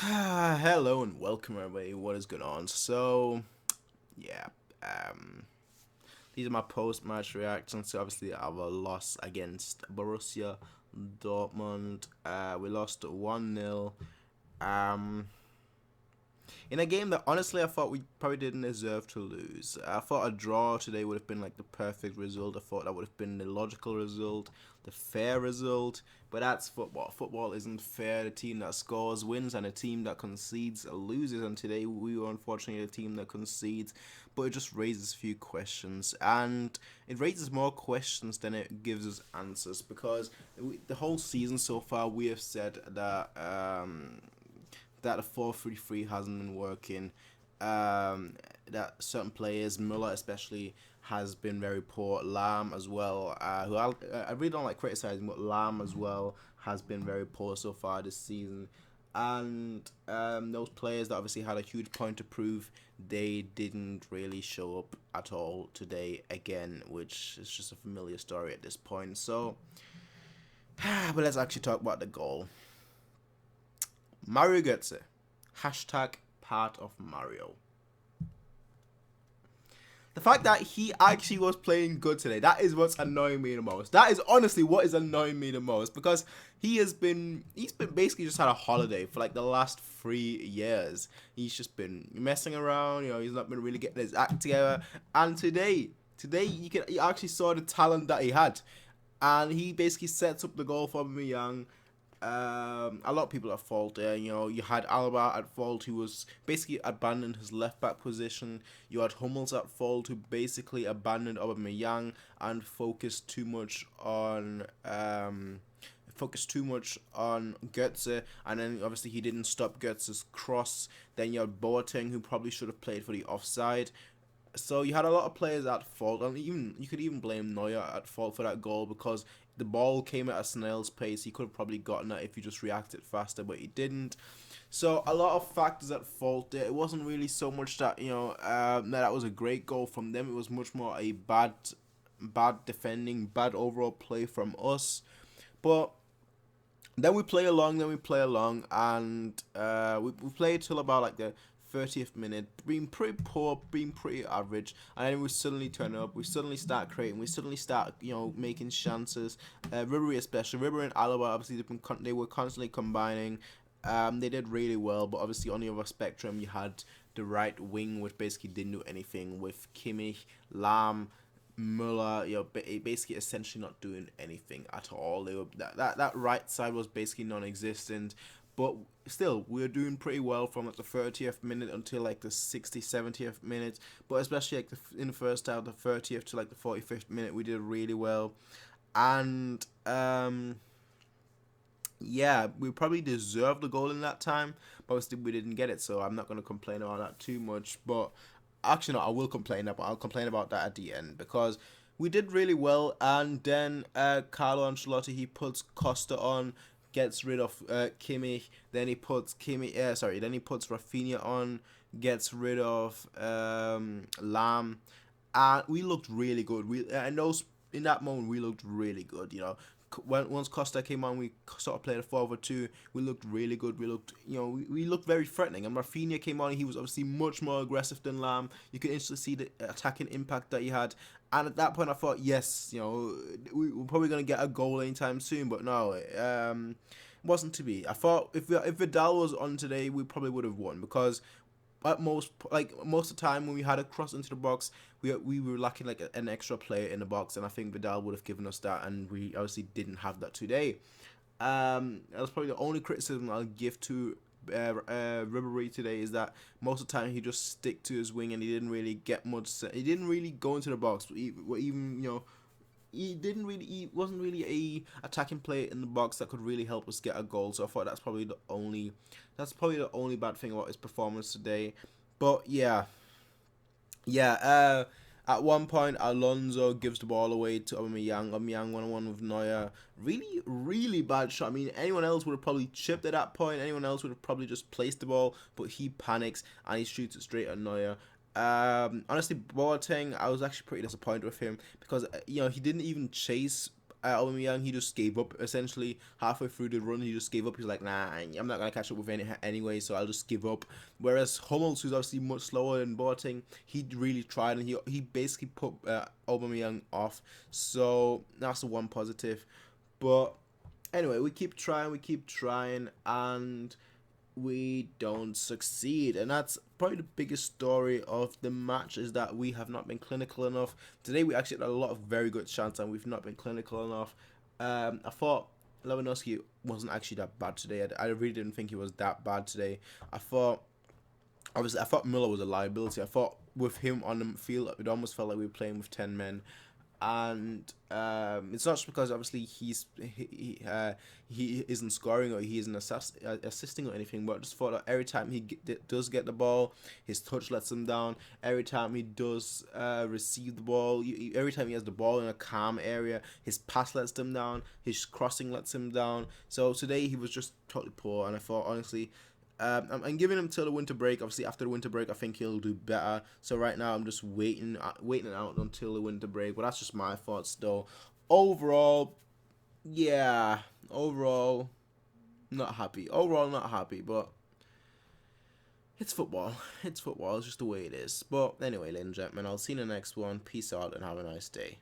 Hello and welcome everybody. What is going on? So, yeah, these are my post-match reactions to obviously our loss against Borussia Dortmund. We lost 1-0. Um, in a game that honestly I thought we probably didn't deserve to lose. I thought a draw today would have been like the perfect result. I thought that would have been the logical result, the fair result. But that's football. Football isn't fair. The team that scores wins, and the team that concedes loses. And today we were unfortunately the team that concedes. But it just raises a few questions, and it raises more questions than it gives us answers. Because the whole season so far, we have said that the 4-3-3 hasn't been working. That certain players, Muller especially, has been very poor. Lahm as well, who I really don't like criticizing, but Lahm as well has been very poor so far this season. And those players that obviously had a huge point to prove, they didn't really show up at all today again, which is just a familiar story at this point. So, but let's actually talk about the goal. Mario Götze. Hashtag part of Mario. The fact that he actually was playing good today, that is what's annoying me the most. That is honestly what is annoying me the most, because he's been basically just had a holiday for like the last 3 years. He's just been messing around, he's not been really getting his act together. And today you actually saw the talent that he had. And he basically sets up the goal for Young. A lot of people at fault there. You had Alaba at fault, who was basically abandoned his left back position. You had Hummels at fault, who basically abandoned Aubameyang and focused too much on Götze, and then obviously he didn't stop Götze's cross. Then you had Boateng, who probably should have played for the offside. So you had a lot of players at fault, and you could even blame Neuer at fault for that goal, because the ball came at a snail's pace. He could have probably gotten that if he just reacted faster, but he didn't. So a lot of factors at fault there. It wasn't really so much that that was a great goal from them. It was much more a bad defending, bad overall play from us. But then we play along, and we play till about like the 30th minute, being pretty poor, being pretty average, and then we suddenly turn up, we suddenly start creating, we suddenly start, making chances. Ribery especially, Ribery and Alaba, obviously they were constantly combining. They did really well, but obviously on the other spectrum, you had the right wing, which basically didn't do anything, with Kimmich, Lahm, Muller, basically essentially not doing anything at all. They were that right side was basically non-existent, but still we were doing pretty well from like the 30th minute until like the 60th, 70th minute. But especially like in the first half, the 30th to like the 45th minute, we did really well, and yeah, we probably deserved the goal in that time, but obviously we didn't get it, so I'm not going to complain about that too much. But actually, no, I will complain about. I'll complain about that at the end, because we did really well, and then Carlo Ancelotti, he puts Costa on, gets rid of Kimmich. Then he puts Then he puts Rafinha on, gets rid of Lam, and we looked really good. In that moment we looked really good. Once Costa came on, we sort of played a 4-2. We looked really good. We looked very threatening. And Rafinha came on. He was obviously much more aggressive than Lam. You could instantly see the attacking impact that he had. And at that point, I thought, yes, we're probably gonna get a goal anytime soon. But no, it wasn't to be. I thought if Vidal was on today, we probably would have won, because at most of the time when we had a cross into the box, we were lacking like an extra player in the box, and I think Vidal would have given us that, and we obviously didn't have that today. That was probably the only criticism I'll give to Ribery today, is that most of the time he just stick to his wing and he didn't really get much. He didn't really go into the box, even he wasn't really a attacking player in the box that could really help us get a goal. So I thought that's probably the only bad thing about his performance today. But yeah. At one point, Alonso gives the ball away to Aubameyang. Aubameyang 1-on-1 with Neuer. Really, really bad shot. I mean, anyone else would have probably chipped at that point. Anyone else would have probably just placed the ball, but he panics and he shoots it straight at Neuer. Honestly, Boateng, I was actually pretty disappointed with him, because he didn't even chase Aubameyang, he just gave up essentially halfway through the run. He just gave up. He's like, nah, I'm not gonna catch up with anyway, so I'll just give up. Whereas Hummels, who's obviously much slower than Boateng, he really tried and he basically put Aubameyang off. So that's the one positive. But anyway, we keep trying, and we don't succeed. And that's probably the biggest story of the match, is that we have not been clinical enough. Today we actually had a lot of very good shots and we've not been clinical enough. I thought Lewandowski wasn't actually that bad today. I really didn't think he was that bad today. I thought Müller was a liability. I thought with him on the field, it almost felt like we were playing with 10 men. And it's not just because obviously he isn't scoring or he isn't assisting or anything, but I just thought that every time he does get the ball, his touch lets him down. Every time he does receive the ball, every time he has the ball in a calm area, his pass lets him down, his crossing lets him down. So today he was just totally poor, and I thought honestly, I'm giving him till the winter break. Obviously, after the winter break, I think he'll do better. So right now, I'm just waiting out until the winter break. But that's just my thoughts, though. Overall, yeah. Overall, not happy. But it's football. It's football. It's just the way it is. But anyway, ladies and gentlemen, I'll see you in the next one. Peace out and have a nice day.